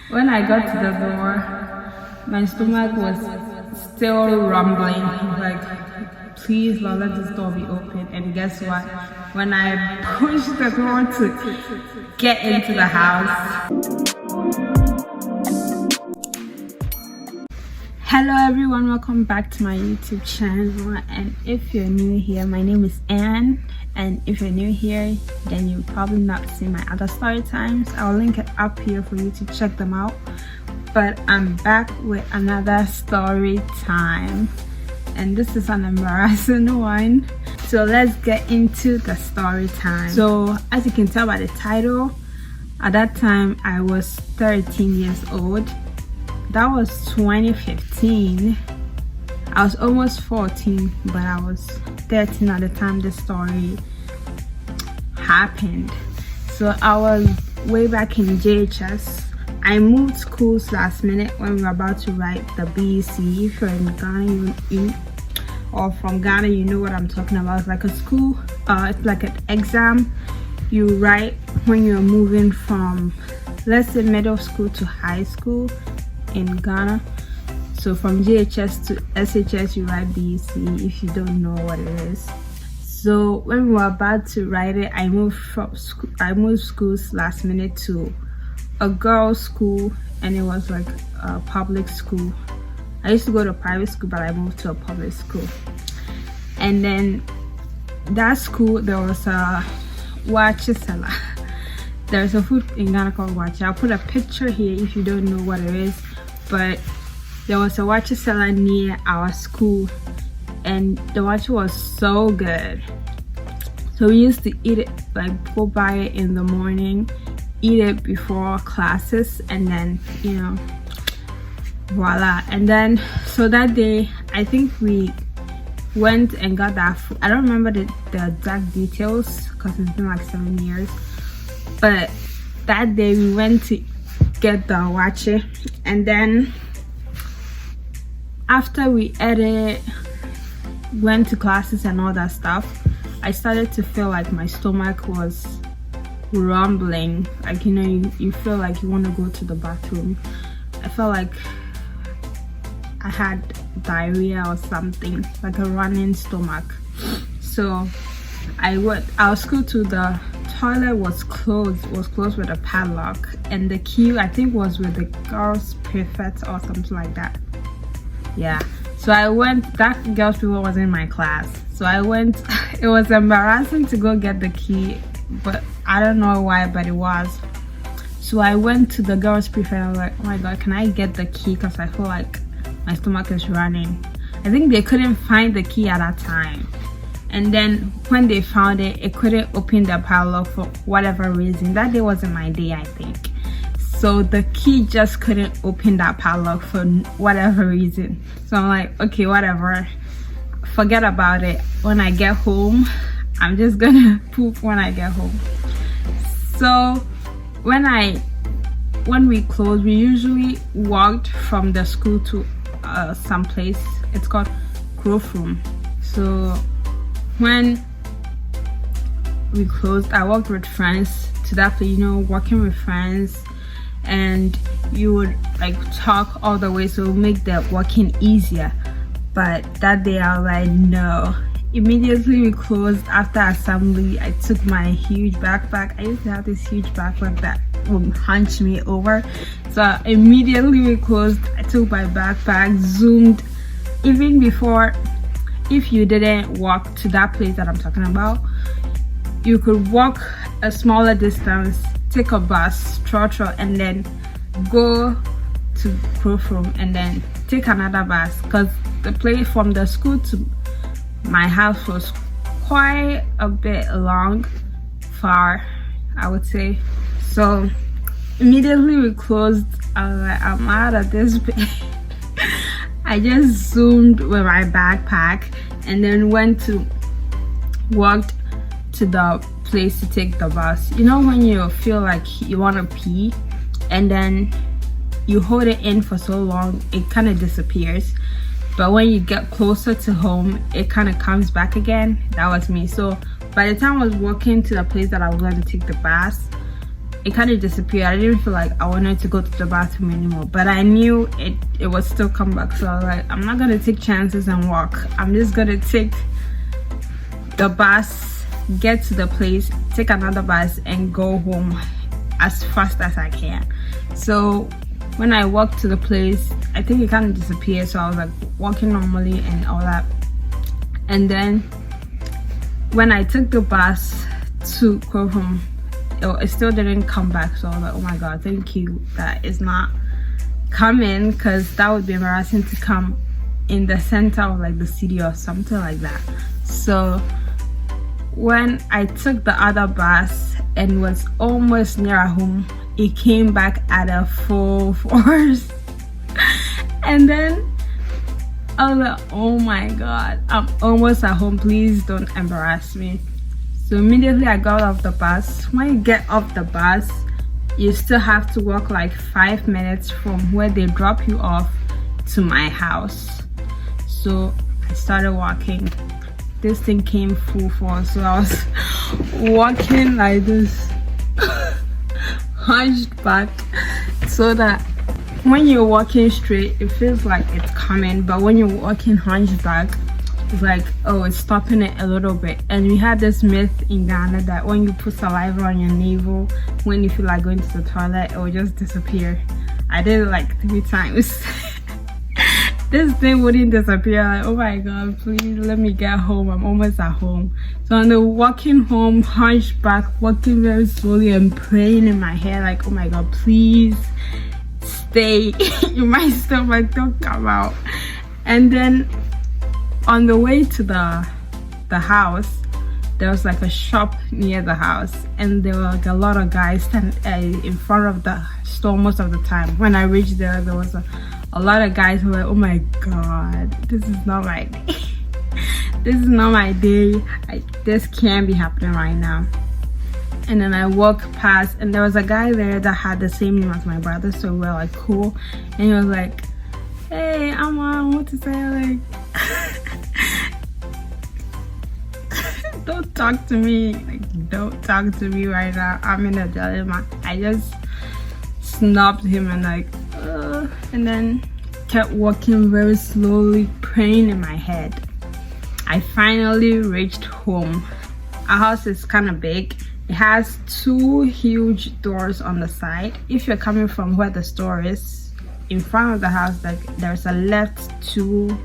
When I got to the door, my stomach was still rumbling. Like, please, Lord, let this door be open. And guess what? When I pushed the door to get into the house. Hello everyone, welcome back to my YouTube channel. And if you're new here, my name is Anne. And if you're new here, then you've probably not seen my other story times. I'll link it up here for you to check them out. But I'm back with another story time, and this is an embarrassing one. So let's get into the story time. So as you can tell by the title, at that time I was 13 years old. That was 2015. I was almost 14, but I was 13 at the time this story happened. So I was way back in JHS. I moved schools last minute when we were about to write the BEC. If you're in Ghana, or from Ghana, you know what I'm talking about. It's like a school, it's like an exam you write when you're moving from, let's say, middle school to high school in Ghana. So from JHS to SHS, you write BEC if you don't know what it is. So when we were about to write it, I moved schools last minute to a girls' school, and it was like a public school. I used to go to a private school, but I moved to a public school. And then that school, there was a waakye seller. There's a food in Ghana called waakye. I'll put a picture here if you don't know what it is. But there was a waakye seller near our school, and the waakye was so good. So we used to eat it, like go buy it in the morning, eat it before classes, and then, you know, voila. And then so that day I think we went and got that food. I don't remember the exact details because it's been like 7 years, but that day we went to get the waakye, and then after we ate it, went to classes and all that stuff, I started to feel like my stomach was rumbling. Like, you know, you feel like you want to go to the bathroom. I felt like I had diarrhea or something, like a running stomach. So our school to the toilet was closed with a padlock, and the key I think was with the girls' prefect or something like that. Yeah, so I went. That girls' people was in my class, so I went. It was embarrassing to go get the key, but I don't know why, but it was. So I went to the girls' prefect. I was like, oh my god, can I get the key, because I feel like my stomach is running. I think they couldn't find the key at that time, and then when they found it, it couldn't open the padlock for whatever reason. That day wasn't my day, I think. So the key just couldn't open that padlock for whatever reason. So I'm like, okay, whatever, forget about it. When I get home, I'm just gonna poop when I get home. So when we closed, we usually walked from the school to some place. It's called Grove Room. So when we closed, I walked with friends to that place, you know, walking with friends, and you would like talk all the way, so it would make the walking easier. But that day I was like, no. Immediately we closed. After assembly, I took my huge backpack. I used to have this huge backpack that would hunch me over. So immediately we closed, I took my backpack, zoomed. Even before, if you didn't walk to that place that I'm talking about, you could walk a smaller distance, take a bus, trotro, and then go to Grove Room, and then take another bus, because the place from the school to my house was quite a bit far, I would say. So immediately we closed. I was like, I'm out of this place. I just zoomed with my backpack, and then walked to the place to take the bus. You know when you feel like you want to pee, and then you hold it in for so long, it kind of disappears, but when you get closer to home, it kind of comes back again. That was me. So by the time I was walking to the place that I was going to take the bus, it kind of disappeared. I didn't feel like I wanted to go to the bathroom anymore, but I knew it would still come back. So I was like, I'm not gonna take chances and walk. I'm just gonna take the bus, get to the place, take another bus, and go home as fast as I can. So when I walked to the place, I think it kind of disappeared. So I was like walking normally and all that. And then when I took the bus to go home, it still didn't come back. So I was like, oh my god, thank you that it's not coming, because that would be embarrassing to come in the center of like the city or something like that. So when I took the other bus and was almost near home, it came back at a full force. And then I was like, oh my god, I'm almost at home, please don't embarrass me. So immediately I got off the bus. When you get off the bus, you still have to walk like 5 minutes from where they drop you off to my house. So I started walking. This thing came full force, so I was walking like this, hunched back, so that when you're walking straight, it feels like it's coming, but when you're walking hunched back, it's like, oh, it's stopping it a little bit. And we had this myth in Ghana that when you put saliva on your navel, when you feel like going to the toilet, it will just disappear. I did it like 3 times. This thing wouldn't disappear. Like, oh my god, please let me get home. I'm almost at home. So on the walking home, hunched back, walking very slowly and praying in my head, like, oh my god, please stay. You might stomach, don't come out. And then on the way to the house, there was like a shop near the house, and there were like a lot of guys standing in front of the store most of the time. When I reached there was a lot of guys who were like, oh my god, this is not my day. This is not my day. This can't be happening right now. And then I walked past, and there was a guy there that had the same name as my brother, so we were like cool. And he was like, hey, I'm on, what to say? Like, don't talk to me. Like, don't talk to me right now. I'm in a dilemma. I just snubbed him and like, and then kept walking very slowly, praying in my head. I finally reached home. Our house is kind of big. It has 2 huge doors on the side. If you're coming from where the store is, in front of the house, like, there's a left two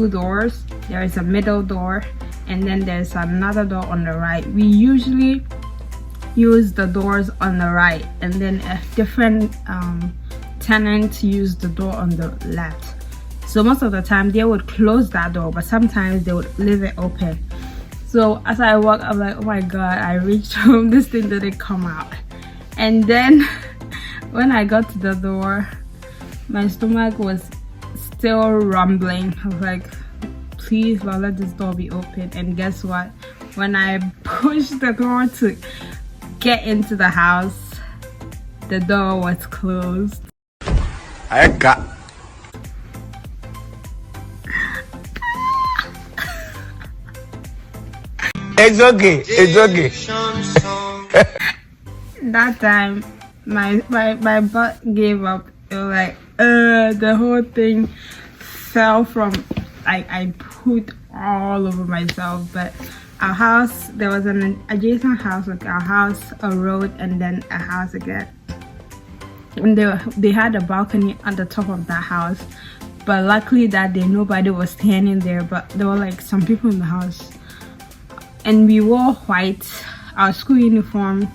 doors, there is a middle door, and then there's another door on the right. We usually use the doors on the right, and then a different tenant use the door on the left. So most of the time they would close that door, but sometimes they would leave it open. So as I walk, I'm like, oh my god, I reached home, this thing didn't come out. And then when I got to the door, my stomach was still rumbling. I was like, please Lord, let this door be open. And guess what? When I pushed the door to get into the house, the door was closed. I got. It's okay. It's okay. That time, my butt gave up. It was like, the whole thing fell from. I put all over myself. But our house, there was an adjacent house, like our house, a road, and then a house again. And they had a balcony at the top of that house, but luckily that day nobody was standing there, but there were like some people in the house. And we wore white. Our school uniform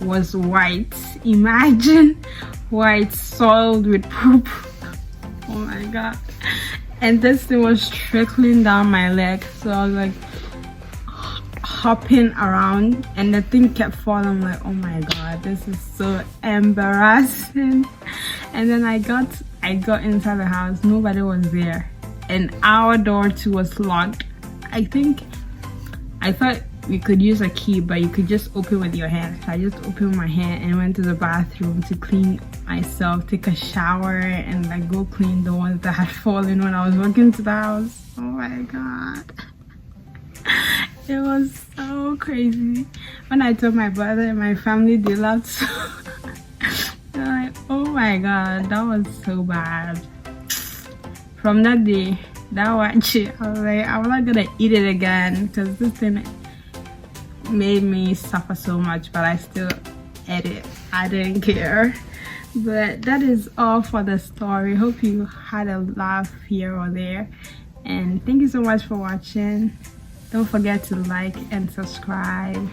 was white. Imagine white soiled with poop. Oh my god. And this thing was trickling down my leg, so I was like hopping around, and the thing kept falling. I'm like, oh my god, this is so embarrassing. And then I got inside the house, nobody was there, and our door too was locked. I thought we could use a key, but you could just open with your hand. So I just opened my hand and went to the bathroom to clean myself, take a shower, and like go clean the ones that had fallen when I was walking to the house. Oh my god. It was so crazy. When I told my brother and my family, they laughed so. They're like, oh my god, that was so bad. From that day, that watch, I was like, I'm not gonna eat it again because this thing made me suffer so much, but I still ate it. I didn't care. But that is all for the story. Hope you had a laugh here or there, and thank you so much for watching. Don't forget to like and subscribe.